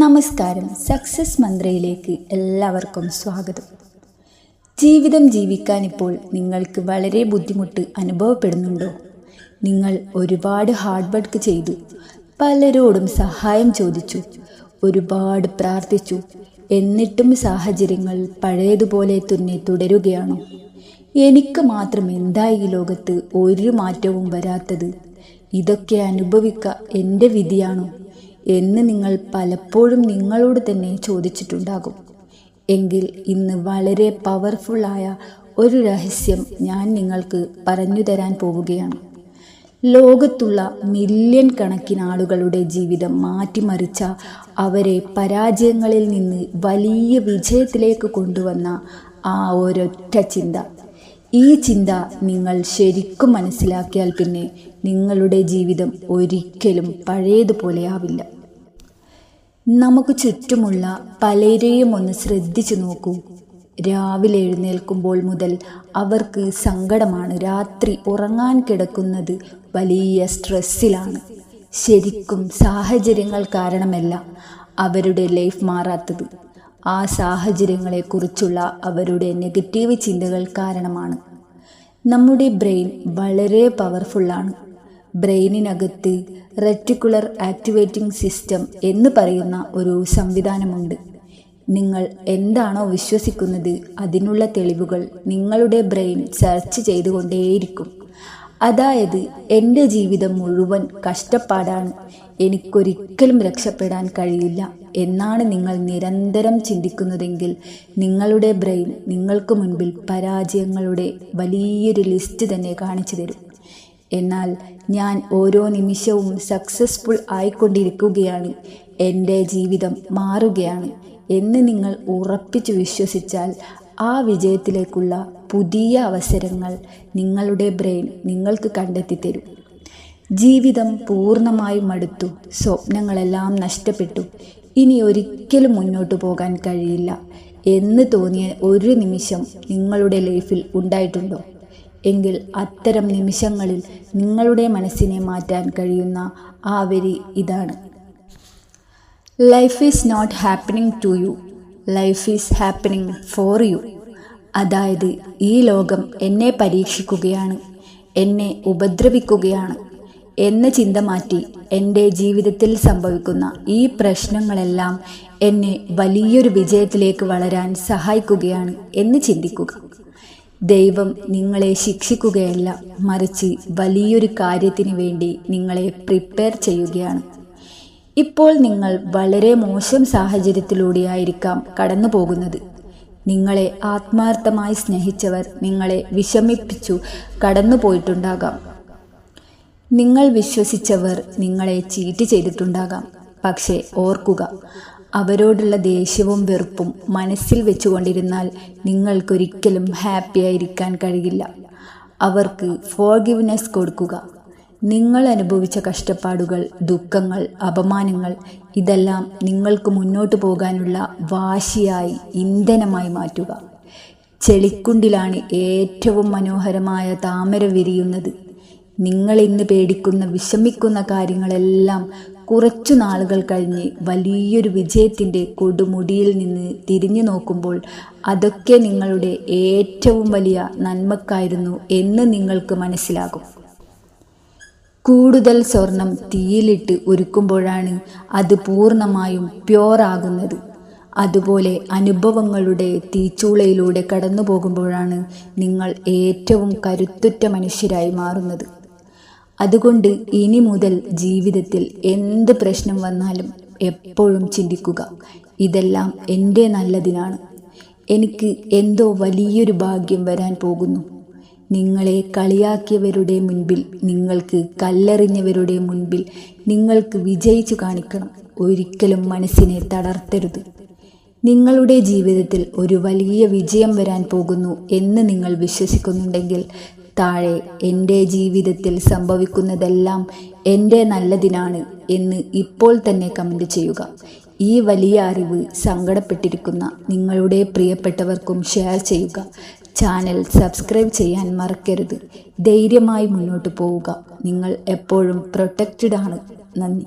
നമസ്കാരം. സക്സസ് മന്ത്രയിലേക്ക് എല്ലാവർക്കും സ്വാഗതം. ജീവിതം ജീവിക്കാൻ ഇപ്പോൾ നിങ്ങൾക്ക് വളരെ ബുദ്ധിമുട്ട് അനുഭവപ്പെടുന്നുണ്ടോ? നിങ്ങൾ ഒരുപാട് ഹാർഡ് വർക്ക് ചെയ്തു, പലരോടും സഹായം ചോദിച്ചു, ഒരുപാട് പ്രാർത്ഥിച്ചു, എന്നിട്ടും സാഹചര്യങ്ങൾ പഴയതുപോലെ തന്നെ തുടരുകയാണോ? എനിക്ക് മാത്രം എന്താ ഈ ലോകത്ത് ഒരു മാറ്റവും വരാത്തത്? ഇതൊക്കെ അനുഭവിക്കുക എൻ്റെ വിധിയാണോ എന്ന് നിങ്ങൾ പലപ്പോഴും നിങ്ങളോട് തന്നെ ചോദിച്ചിട്ടുണ്ടാകും. എങ്കിൽ ഇന്ന് വളരെ പവർഫുള്ളായ ഒരു രഹസ്യം ഞാൻ നിങ്ങൾക്ക് പറഞ്ഞു തരാൻ പോവുകയാണ്. ലോകത്തുള്ള മില്യൺ കണക്കിന് ആളുകളുടെ ജീവിതം മാറ്റിമറിച്ച, അവരെ പരാജയങ്ങളിൽ നിന്ന് വലിയ വിജയത്തിലേക്ക് കൊണ്ടുവന്ന ആ ഒരൊറ്റ ചിന്ത. ഈ ചിന്ത നിങ്ങൾ ശരിക്കും മനസ്സിലാക്കിയാൽ പിന്നെ നിങ്ങളുടെ ജീവിതം ഒരിക്കലും പഴയതുപോലെയാവില്ല. നമുക്ക് ചുറ്റുമുള്ള പലരെയും ഒന്ന് ശ്രദ്ധിച്ചു നോക്കൂ. രാവിലെ എഴുന്നേൽക്കുമ്പോൾ മുതൽ അവർക്ക് സങ്കടമാണ്. രാത്രി ഉറങ്ങാൻ കിടക്കുന്നത് വലിയ സ്ട്രെസ്സിലാണ്. ശരിക്കും സാഹചര്യങ്ങൾ കാരണമല്ല അവരുടെ ലൈഫ് മാറാത്തത്, ആ സാഹചര്യങ്ങളെക്കുറിച്ചുള്ള അവരുടെ നെഗറ്റീവ് ചിന്തകൾ കാരണമാണ്. നമ്മുടെ ബ്രെയിൻ വളരെ പവർഫുള്ളാണ്. ബ്രെയിനിനകത്ത് റെറ്റിക്കുലർ ആക്ടിവേറ്റിംഗ് സിസ്റ്റം എന്ന് പറയുന്ന ഒരു സംവിധാനമുണ്ട്. നിങ്ങൾ എന്താണോ വിശ്വസിക്കുന്നത് അതിനുള്ള തെളിവുകൾ നിങ്ങളുടെ ബ്രെയിൻ സെർച്ച് ചെയ്തുകൊണ്ടേയിരിക്കും. അതായത്, എൻ്റെ ജീവിതം മുഴുവൻ കഷ്ടപ്പാടാണ്, എനിക്കൊരിക്കലും രക്ഷപ്പെടാൻ കഴിയില്ല എന്നാണ് നിങ്ങൾ നിരന്തരം ചിന്തിക്കുന്നതെങ്കിൽ നിങ്ങളുടെ ബ്രെയിൻ നിങ്ങൾക്ക് മുൻപിൽ പരാജയങ്ങളുടെ വലിയൊരു ലിസ്റ്റ് തന്നെ കാണിച്ചു തരും. എന്നാൽ ഞാൻ ഓരോ നിമിഷവും സക്സസ്ഫുൾ ആയിക്കൊണ്ടിരിക്കുകയാണ്, എൻ്റെ ജീവിതം മാറുകയാണ് എന്ന് നിങ്ങൾ ഉറപ്പിച്ചു വിശ്വസിച്ചാൽ ആ വിജയത്തിലേക്കുള്ള പുതിയ അവസരങ്ങൾ നിങ്ങളുടെ ബ്രെയിൻ നിങ്ങൾക്ക് കണ്ടെത്തിത്തരും. ജീവിതം പൂർണ്ണമായും മടുത്തു, സ്വപ്നങ്ങളെല്ലാം നഷ്ടപ്പെട്ടു, ഇനി ഒരിക്കലും മുന്നോട്ട് പോകാൻ കഴിയില്ല എന്ന് തോന്നിയ ഒരു നിമിഷം നിങ്ങളുടെ ലൈഫിൽ ഉണ്ടായിട്ടുണ്ടോ? എങ്കിൽ അത്തരം നിമിഷങ്ങളിൽ നിങ്ങളുടെ മനസ്സിനെ മാറ്റാൻ കഴിയുന്ന ആ വരി ഇതാണ്: life is not happening to you, life is happening for you. അതായത്, ഈ ലോകം എന്നെ പരീക്ഷിക്കുകയാണ്, എന്നെ ഉപദ്രവിക്കുകയാണ് എന്ന ചിന്ത മാറ്റി എൻ്റെ ജീവിതത്തിൽ സംഭവിക്കുന്ന ഈ പ്രശ്നങ്ങളെല്ലാം എന്നെ വലിയൊരു വിജയത്തിലേക്ക് വളരാൻ സഹായിക്കുകയാണ് എന്ന് ചിന്തിക്കുക. ദൈവം നിങ്ങളെ ശിക്ഷിക്കുകയല്ല, മറിച്ച് വലിയൊരു കാര്യത്തിന് വേണ്ടി നിങ്ങളെ പ്രിപ്പയർ ചെയ്യുകയാണ്. ഇപ്പോൾ നിങ്ങൾ വളരെ മോശം സാഹചര്യത്തിലൂടെയായിരിക്കാം കടന്നു പോകുന്നത്. നിങ്ങളെ ആത്മാർത്ഥമായി സ്നേഹിച്ചവർ നിങ്ങളെ വിഷമിപ്പിച്ചു കടന്നു പോയിട്ടുണ്ടാകാം. നിങ്ങൾ വിശ്വസിച്ചവർ നിങ്ങളെ ചീറ്റ് ചെയ്തിട്ടുണ്ടാകാം. പക്ഷേ ഓർക്കുക, അവരോടുള്ള ദേഷ്യവും വെറുപ്പും മനസ്സിൽ വെച്ചുകൊണ്ടിരുന്നാൽ നിങ്ങൾക്കൊരിക്കലും ഹാപ്പിയായിരിക്കാൻ കഴിയില്ല. അവർക്ക് ഫോർഗിവ്നെസ് കൊടുക്കുക. നിങ്ങൾ അനുഭവിച്ച കഷ്ടപ്പാടുകൾ, ദുഃഖങ്ങൾ, അപമാനങ്ങൾ ഇതെല്ലാം നിങ്ങൾക്ക് മുന്നോട്ട് പോകാനുള്ള വാശിയായി, ഇന്ധനമായി മാറ്റുക. ചെളിക്കുണ്ടിലാണ് ഏറ്റവും മനോഹരമായ താമര വിരിയുന്നത്. നിങ്ങൾ ഇന്ന് പേടിക്കുന്ന, വിഷമിക്കുന്ന കാര്യങ്ങളെല്ലാം കുറച്ചു നാളുകൾ കഴിഞ്ഞ് വലിയൊരു വിജയത്തിൻ്റെ കൊടുമുടിയിൽ നിന്ന് തിരിഞ്ഞു നോക്കുമ്പോൾ അതൊക്കെ നിങ്ങളുടെ ഏറ്റവും വലിയ നന്മക്കായിരുന്നു എന്ന് നിങ്ങൾക്ക് മനസ്സിലാകും. കൂടുതൽ സ്വർണം തീയിലിട്ട് ഉരുക്കുമ്പോഴാണ് അത് പൂർണ്ണമായും പ്യോറാകുന്നത്. അതുപോലെ അനുഭവങ്ങളുടെ തീച്ചൂളയിലൂടെ കടന്നു പോകുമ്പോഴാണ് നിങ്ങൾ ഏറ്റവും കരുത്തുറ്റ മനുഷ്യരായി മാറുന്നത്. അതുകൊണ്ട് ഇനി മുതൽ ജീവിതത്തിൽ എന്ത് പ്രശ്നം വന്നാലും എപ്പോഴും ചിന്തിക്കുക, ഇതെല്ലാം എൻ്റെ നല്ലതിനാണ്, എനിക്ക് എന്തോ വലിയൊരു ഭാഗ്യം വരാൻ പോകുന്നു. നിങ്ങളെ കളിയാക്കിയവരുടെ മുൻപിൽ, നിങ്ങൾക്ക് കല്ലെറിഞ്ഞവരുടെ മുൻപിൽ നിങ്ങൾക്ക് വിജയിച്ചു കാണിക്കണം. ഒരിക്കലും മനസ്സിനെ തളർത്തരുത്. നിങ്ങളുടെ ജീവിതത്തിൽ ഒരു വലിയ വിജയം വരാൻ പോകുന്നു എന്ന് നിങ്ങൾ വിശ്വസിക്കുന്നുണ്ടെങ്കിൽ താഴെ എൻ്റെ ജീവിതത്തിൽ സംഭവിക്കുന്നതെല്ലാം എൻ്റെ നല്ലതിനാണ് എന്ന് ഇപ്പോൾ തന്നെ കമൻറ്റ് ചെയ്യുക. ഈ വലിയ അറിവ് സങ്കടപ്പെട്ടിരിക്കുന്ന നിങ്ങളുടെ പ്രിയപ്പെട്ടവർക്കും ഷെയർ ചെയ്യുക. ചാനൽ സബ്സ്ക്രൈബ് ചെയ്യാൻ മറക്കരുത്. ധൈര്യമായി മുന്നോട്ട് പോവുക. നിങ്ങൾ എപ്പോഴും പ്രൊട്ടക്റ്റഡ് ആണ്. നന്ദി.